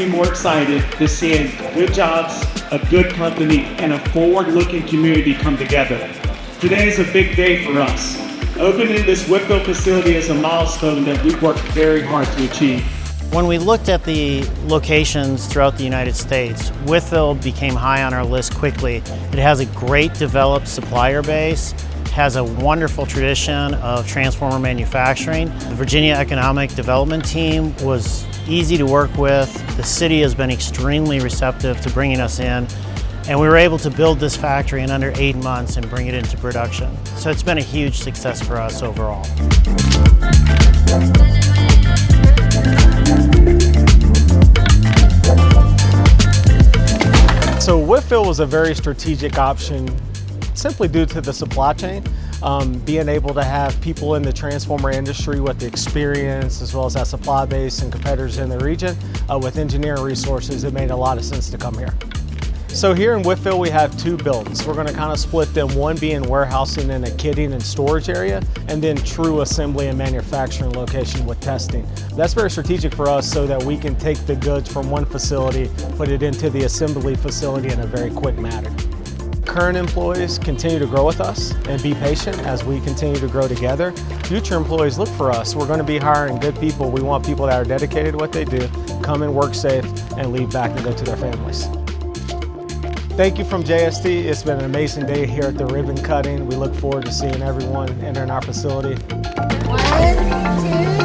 me more excited than seeing good jobs, a good company, and a forward-looking community come together. Today is a big day for us. Opening this Wytheville facility is a milestone that we've worked very hard to achieve. When we looked at the locations throughout the United States, Wytheville became high on our list quickly. It has a great developed supplier base, has a wonderful tradition of transformer manufacturing. The Virginia Economic Development Team was easy to work with. The city has been extremely receptive to bringing us in, and we were able to build this factory in under 8 months and bring it into production. So it's been a huge success for us overall. So Wytheville was a very strategic option simply due to the supply chain. Being able to have people in the transformer industry with the experience as well as that supply base and competitors in the region with engineering resources, it made a lot of sense to come here. So here in Wytheville we have 2 buildings. We're going to kind of split them, one being warehousing and a kitting and storage area, and then true assembly and manufacturing location with testing. That's very strategic for us so that we can take the goods from one facility, put it into the assembly facility in a very quick manner. Current employees continue to grow with us and be patient as we continue to grow together. Future employees look for us. We're going to be hiring good people. We want people that are dedicated to what they do, come and work safe, and leave back and go to their families. Thank you from JST. It's been an amazing day here at the ribbon cutting. We look forward to seeing everyone entering our facility. 1, 2.